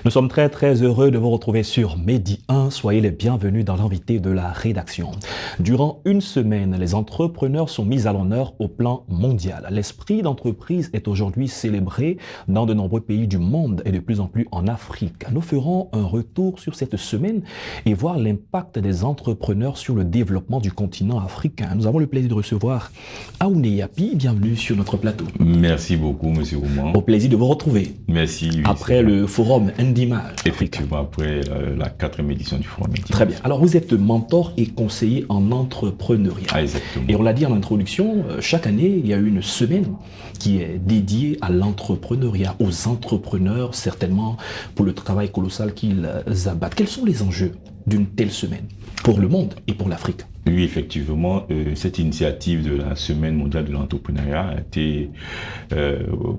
Nous sommes très très heureux de vous retrouver sur Medi 1. Soyez les bienvenus dans l'invité de la rédaction. Durant une semaine, les entrepreneurs sont mis à l'honneur au plan mondial. L'esprit d'entreprise est aujourd'hui célébré dans de nombreux pays du monde et de plus en plus en Afrique. Nous ferons un retour sur cette semaine et voir l'impact des entrepreneurs sur le développement du continent africain. Nous avons le plaisir de recevoir Aoune Yapi. Bienvenue sur notre plateau. Merci beaucoup, monsieur Rouman. Au plaisir de vous retrouver. Merci. Oui, après le forum Ndimage. Effectivement, après la 4e édition du forum Ndimage. Très bien. Alors, vous êtes mentor et conseiller en entrepreneuriat. Ah, exactement. Et on l'a dit en introduction, chaque année, il y a une semaine qui est dédiée à l'entrepreneuriat, aux entrepreneurs, certainement pour le travail colossal qu'ils abattent. Quels sont les enjeux d'une telle semaine pour le monde et pour l'Afrique? Oui, effectivement, cette initiative de la Semaine mondiale de l'entrepreneuriat a été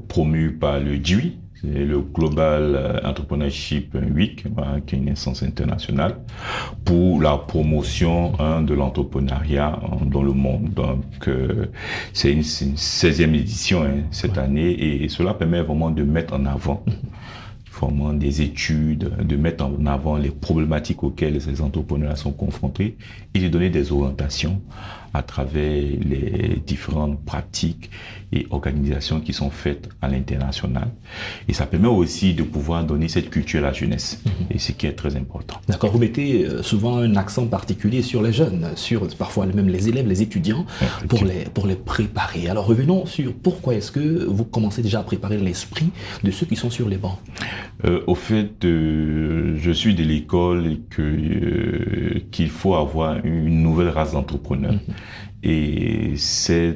promue par le GIWI, c'est le Global Entrepreneurship Week, qui est une instance internationale, pour la promotion de l'entrepreneuriat dans le monde. Donc, c'est une 16e édition cette année, et cela permet vraiment de mettre en avant vraiment des études, de mettre en avant les problématiques auxquelles ces entrepreneurs sont confrontés et de donner des orientations à travers les différentes pratiques et organisations qui sont faites à l'international. Et ça permet aussi de pouvoir donner cette culture à la jeunesse, et ce qui est très important. D'accord, vous mettez souvent un accent particulier sur les jeunes, sur parfois même les élèves, les étudiants, pour les préparer. Alors revenons sur pourquoi est-ce que vous commencez déjà à préparer l'esprit de ceux qui sont sur les bancs. Au fait, je suis de l'école qu'il faut avoir une nouvelle race d'entrepreneurs. Et ce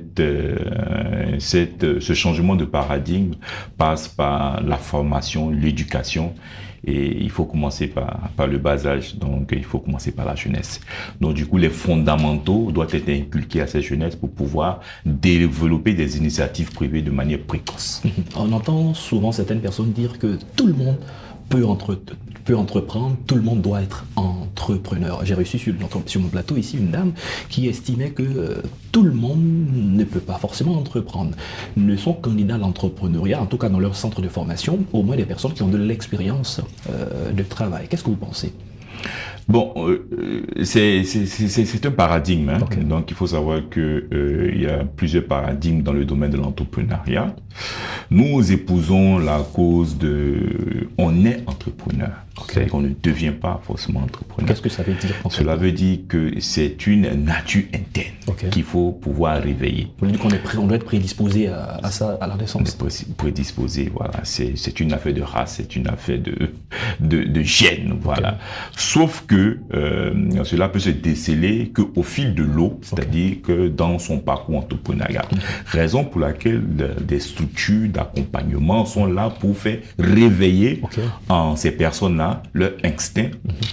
changement de paradigme passe par la formation, l'éducation, et il faut commencer par le bas âge, donc il faut commencer par la jeunesse. Donc du coup, les fondamentaux doivent être inculqués à cette jeunesse pour pouvoir développer des initiatives privées de manière précoce. On entend souvent certaines personnes dire que tout le monde peut entreprendre, tout le monde doit être entrepreneur. J'ai reçu sur mon plateau ici une dame qui estimait que tout le monde ne peut pas forcément entreprendre. Ne sont candidats à l'entrepreneuriat, en tout cas dans leur centre de formation, au moins des personnes qui ont de l'expérience de travail. Qu'est-ce que vous pensez ? Bon, c'est un paradigme, hein. Okay. Donc il faut savoir que il y a plusieurs paradigmes dans le domaine de l'entrepreneuriat. Nous épousons la cause on est entrepreneur. Okay. C'est-à-dire qu'on ne devient pas forcément entrepreneur. Qu'est-ce que ça veut dire? Cela veut dire que c'est une nature interne qu'il faut pouvoir réveiller. Vous voulez dire qu'on doit être prédisposé à ça à la naissance? Prédisposé, voilà. C'est une affaire de race, c'est une affaire de gène, voilà. Okay. Sauf que cela peut se déceler qu'au fil de l'eau, c'est-à-dire que dans son parcours entrepreneurial. Raison pour laquelle des structures d'accompagnement sont là pour faire réveiller en ces personnes-là leur instinct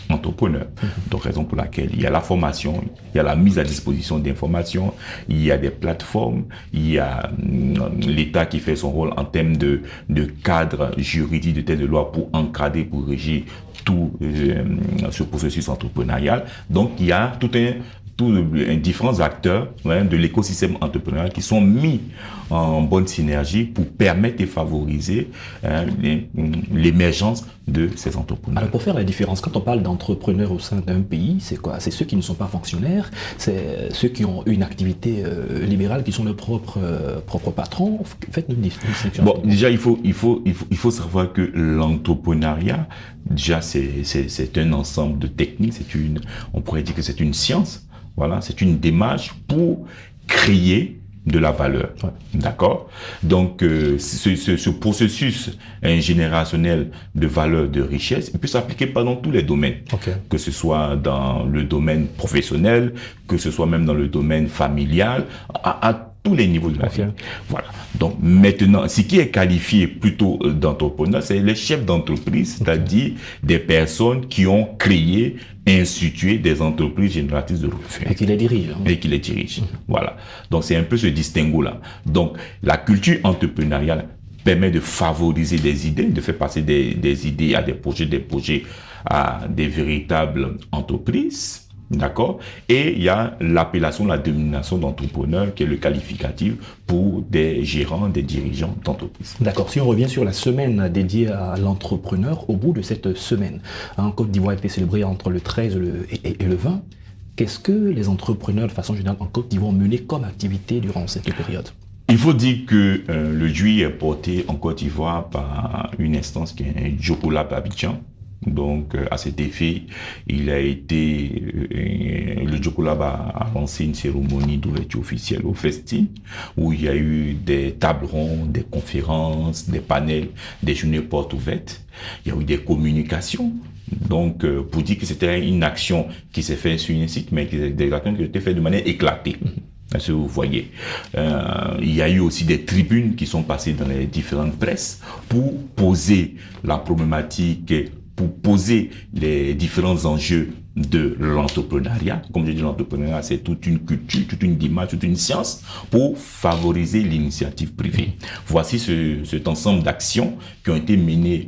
entrepreneur. Donc raison pour laquelle il y a la formation, il y a la mise à disposition d'informations, il y a des plateformes, il y a l'État qui fait son rôle en termes de cadre juridique, de telle loi pour encadrer, pour régir tout ce processus entrepreneurial. Donc il y a différents acteurs de l'écosystème entrepreneurial qui sont mis en bonne synergie pour permettre et favoriser l'émergence de ces entrepreneurs. Alors pour faire la différence, quand on parle d'entrepreneurs au sein d'un pays, c'est quoi? C'est ceux qui ne sont pas fonctionnaires, c'est ceux qui ont une activité libérale, qui sont leurs propres patrons. Faites-nous une distinction. Bon, déjà il faut savoir que l'entrepreneuriat, déjà c'est un ensemble de techniques, on pourrait dire que c'est une science. Voilà, c'est une démarche pour créer de la valeur. Ouais. D'accord? Donc, ce processus générationnel de valeur, de richesse, il peut s'appliquer dans tous les domaines. Que ce soit dans le domaine professionnel, que ce soit même dans le domaine familial, à tous les niveaux de la vie. Voilà. Donc maintenant, ce qui est qualifié plutôt d'entrepreneur, c'est les chefs d'entreprise, c'est-à-dire des personnes qui ont créé, institué des entreprises génératrices de revenus. Et qui les dirigent. Et qui les dirigent. Voilà. Donc c'est un peu ce distinguo-là. Donc la culture entrepreneuriale permet de favoriser des idées, de faire passer des idées à des projets à des véritables entreprises. D'accord? Et il y a l'appellation, la dénomination d'entrepreneur, qui est le qualificatif pour des gérants, des dirigeants d'entreprise. D'accord. Si on revient sur la semaine dédiée à l'entrepreneur, au bout de cette semaine, en Côte d'Ivoire a été célébrée entre le 13 et le 20, qu'est-ce que les entrepreneurs, de façon générale, en Côte d'Ivoire ont mené comme activité durant cette période? Il faut dire que le juillet est porté en Côte d'Ivoire par une instance qui est Jocolab Abidjan. Donc, à cet effet, il a été, le Jocolab a lancé une cérémonie d'ouverture officielle au festin, où il y a eu des tables rondes, des conférences, des panels, des journées portes ouvertes. Il y a eu des communications. Donc, pour dire que c'était une action qui s'est faite sur un site, mais des actions qui ont été faites de manière éclatée. Est-ce que vous voyez, il y a eu aussi des tribunes qui sont passées dans les différentes presses pour poser la problématique, pour poser les différents enjeux de l'entrepreneuriat. Comme je dis, l'entrepreneuriat, c'est toute une culture, toute une démarche, toute une science pour favoriser l'initiative privée. Voici cet ensemble d'actions qui ont été menées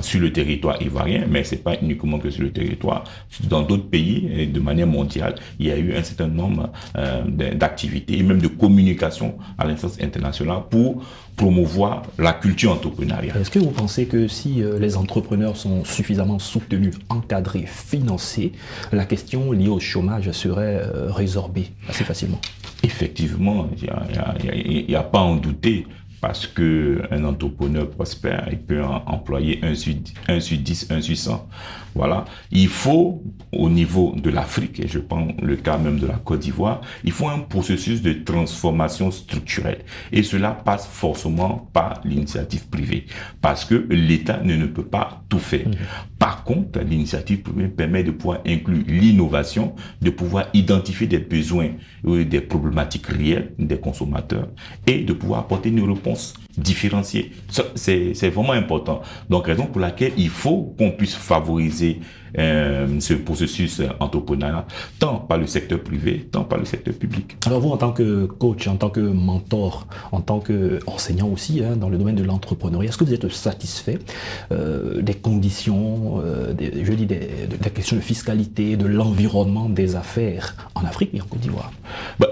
sur le territoire ivoirien, mais c'est pas uniquement que sur le territoire. Dans d'autres pays, et de manière mondiale, il y a eu un certain nombre d'activités et même de communication à l'instance internationale pour promouvoir la culture entrepreneuriale. Est-ce que vous pensez que si les entrepreneurs sont suffisamment soutenus, encadrés, financés, la question liée au chômage serait résorbée assez facilement? Effectivement, il n'y a pas à en douter. Parce qu'un entrepreneur prospère, il peut employer 1 sur 10, 1 sur 100. Voilà. Il faut, au niveau de l'Afrique, et je prends le cas même de la Côte d'Ivoire, il faut un processus de transformation structurelle. Et cela passe forcément par l'initiative privée. Parce que l'État ne peut pas tout faire. Par contre, l'initiative privée permet de pouvoir inclure l'innovation, de pouvoir identifier des besoins, des problématiques réelles des consommateurs et de pouvoir apporter une réponse différenciée. C'est vraiment important. Donc, raison pour laquelle il faut qu'on puisse favoriser ce processus entrepreneurial, tant par le secteur privé, tant par le secteur public. Alors vous, en tant que coach, en tant que mentor, en tant qu'enseignant aussi, dans le domaine de l'entrepreneuriat, est-ce que vous êtes satisfait des conditions, des questions de fiscalité, de l'environnement des affaires en Afrique et en Côte d'Ivoire?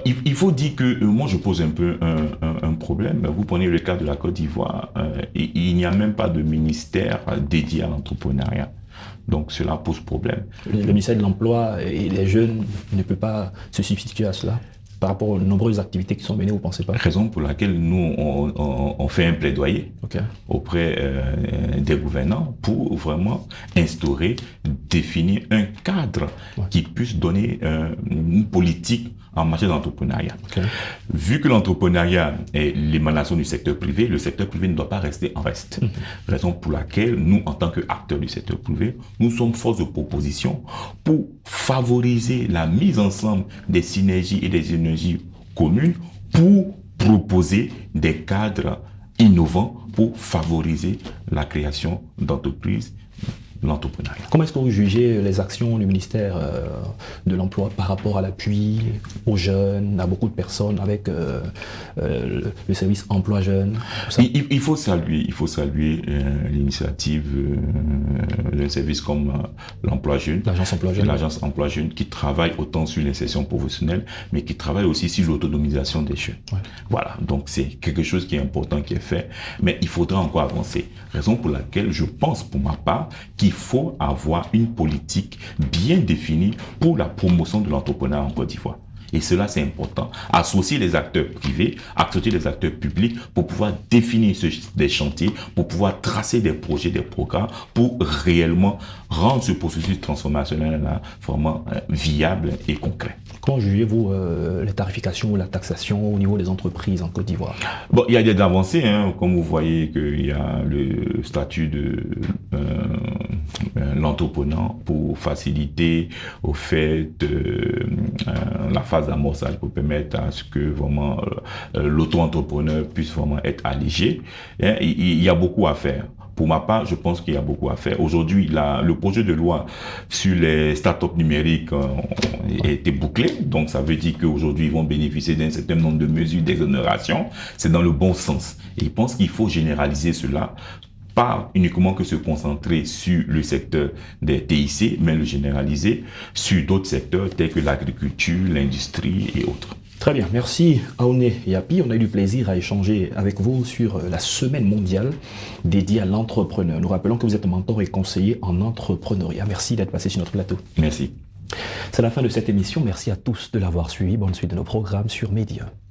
Il faut dire que moi je pose un peu un problème. Vous prenez le cas de la Côte d'Ivoire, il n'y a même pas de ministère dédié à l'entrepreneuriat. Donc cela pose problème. Le ministère de l'Emploi et les jeunes ne peut pas se substituer à cela par rapport aux nombreuses activités qui sont menées, vous ne pensez pas? Raison pour laquelle nous, on fait un plaidoyer auprès des gouvernants pour vraiment instaurer, définir un cadre qui puisse donner une politique en matière d'entrepreneuriat. Vu que l'entrepreneuriat est l'émanation du secteur privé, le secteur privé ne doit pas rester en reste. Raison pour laquelle nous, en tant qu'acteurs du secteur privé, nous sommes force de proposition pour favoriser la mise ensemble des synergies et des énergies communes pour proposer des cadres innovants pour favoriser la création d'entreprises, l'entrepreneuriat. Comment est-ce que vous jugez les actions du ministère de l'Emploi par rapport à l'appui aux jeunes, à beaucoup de personnes avec le service emploi jeune? Il faut saluer l'initiative d'un service comme l'emploi jeune, l'agence emploi jeune, qui travaille autant sur l'insertion professionnelle, mais qui travaille aussi sur l'autonomisation des jeunes. Voilà, donc c'est quelque chose qui est important qui est fait, mais il faudra encore avancer. Raison pour laquelle je pense pour ma part qu'il faut avoir une politique bien définie pour la promotion de l'entrepreneuriat en Côte d'Ivoire. Et cela, c'est important. Associer les acteurs privés, associer les acteurs publics pour pouvoir définir des chantiers, pour pouvoir tracer des projets, des programmes, pour réellement rendre ce processus transformationnel vraiment viable et concret. Comment jugez-vous les tarifications ou la taxation au niveau des entreprises en Côte d'Ivoire? Bon, il y a des avancées, comme vous voyez qu'il y a le statut de l'entrepreneur pour faciliter au fait la phase d'amorçage pour permettre à ce que vraiment l'auto-entrepreneur puisse vraiment être allégé. Il y a beaucoup à faire. Pour ma part, je pense qu'il y a beaucoup à faire. Aujourd'hui, le projet de loi sur les startups numériques a été bouclé. Donc, ça veut dire qu'aujourd'hui, ils vont bénéficier d'un certain nombre de mesures d'exonération. C'est dans le bon sens. Et je pense qu'il faut généraliser cela pas uniquement que se concentrer sur le secteur des TIC, mais le généraliser sur d'autres secteurs tels que l'agriculture, l'industrie et autres. Très bien, merci Aoné Yapi. On a eu du plaisir à échanger avec vous sur la semaine mondiale dédiée à l'entrepreneur. Nous rappelons que vous êtes mentor et conseiller en entrepreneuriat. Merci d'être passé sur notre plateau. Merci. C'est la fin de cette émission. Merci à tous de l'avoir suivi. Bonne suite de nos programmes sur Média 1.